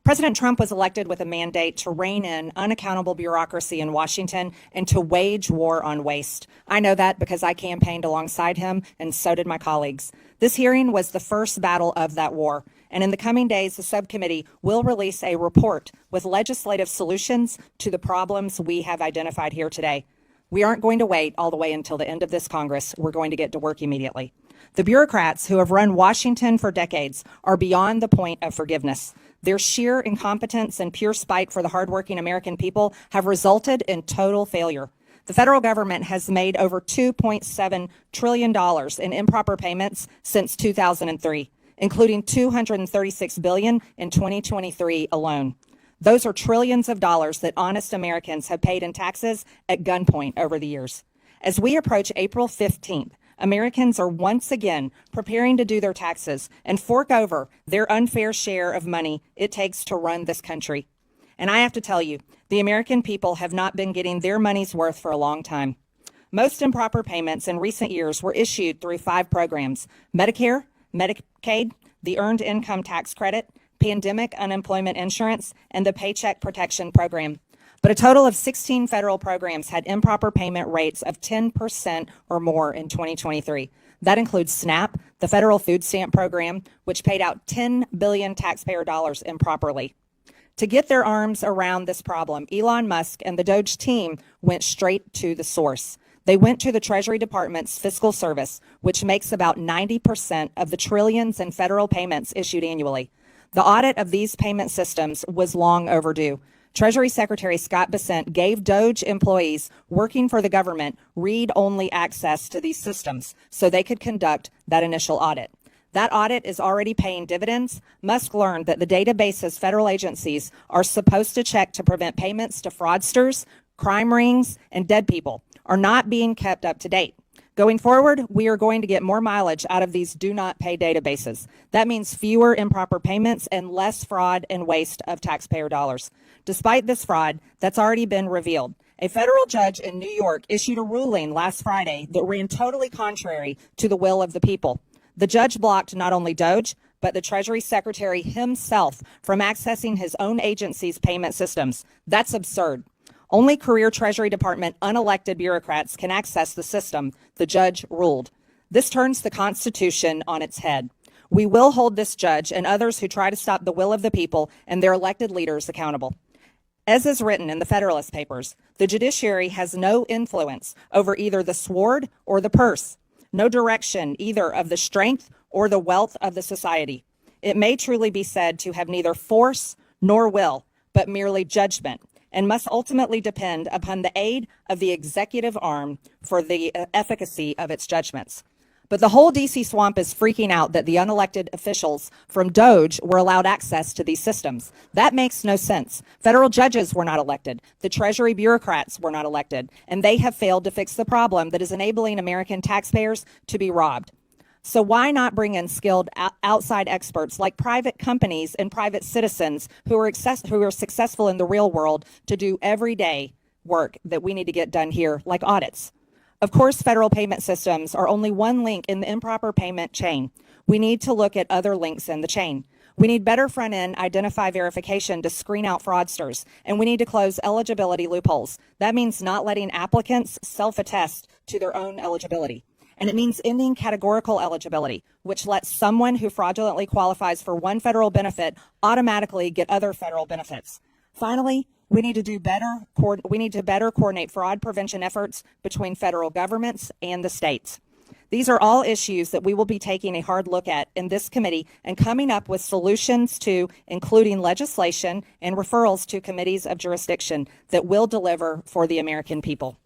President Trump was elected with a mandate to rein in unaccountable bureaucracy in Washington and to wage war on waste. I know that because I campaigned alongside him, and so did my colleagues. This hearing was the first battle of that war, and in the coming days, the subcommittee will release a report with legislative solutions to the problems we have identified here today. We aren't going to wait all the way until the end of this Congress. We're going to get to work immediately. The bureaucrats who have run Washington for decades are beyond the point of forgiveness. Their sheer incompetence and pure spite for the hardworking American people have resulted in total failure. The federal government has made over $2.7 trillion in improper payments since 2003, including $236 billion in 2023 alone. Those are trillions of dollars that honest Americans have paid in taxes at gunpoint over the years. As we approach April 15th, Americans are once again preparing to do their taxes and fork over their unfair share of money it takes to run this country. And I have to tell you, the American people have not been getting their money's worth for a long time. Most improper payments in recent years were issued through 5 programs: Medicare, Medicaid, the Earned Income Tax Credit, Pandemic Unemployment Insurance, and the Paycheck Protection Program. But a total of 16 federal programs had improper payment rates of 10% or more in 2023. That includes SNAP, the federal food stamp program, which paid out 10 billion taxpayer dollars improperly. To get their arms around this problem, Elon Musk and the Doge team went straight to the source. They went to the Treasury Department's Fiscal Service, which makes about 90% of the trillions in federal payments issued annually. The audit of these payment systems was long overdue. Treasury Secretary Scott Bessent gave Doge employees working for the government read-only access to these systems so they could conduct that initial audit. That audit is already paying dividends. Musk learned that the databases federal agencies are supposed to check to prevent payments to fraudsters, crime rings, and dead people are not being kept up to date. Going forward, we are going to get more mileage out of these do not pay databases. That means fewer improper payments and less fraud and waste of taxpayer dollars. Despite this fraud that's already been revealed, a federal judge in New York issued a ruling last Friday that ran totally contrary to the will of the people. The judge blocked not only Doge, but the Treasury Secretary himself from accessing his own agency's payment systems. That's absurd. Only career Treasury Department unelected bureaucrats can access the system, the judge ruled. This turns the Constitution on its head. We will hold this judge and others who try to stop the will of the people and their elected leaders accountable. As is written in the Federalist Papers, the judiciary has no influence over either the sword or the purse, no direction either of the strength or the wealth of the society. It may truly be said to have neither force nor will, but merely judgment, and must ultimately depend upon the aid of the executive arm for the efficacy of its judgments. But the whole DC swamp is freaking out that the unelected officials from Doge were allowed access to these systems. That makes no sense. Federal judges were not elected. The Treasury bureaucrats were not elected, and they have failed to fix the problem that is enabling American taxpayers to be robbed. So why not bring in skilled outside experts like private companies and private citizens who are successful in the real world to do everyday work that we need to get done here, like audits? Of course, federal payment systems are only one link in the improper payment chain. We need to look at other links in the chain. We need better front-end identify verification to screen out fraudsters, and we need to close eligibility loopholes. That means not letting applicants self-attest to their own eligibility. And it means ending categorical eligibility, which lets someone who fraudulently qualifies for one federal benefit automatically get other federal benefits. Finally, we need to better coordinate fraud prevention efforts between federal governments and the states. These are all issues that we will be taking a hard look at in this committee and coming up with solutions to, including legislation and referrals to committees of jurisdiction that will deliver for the American people.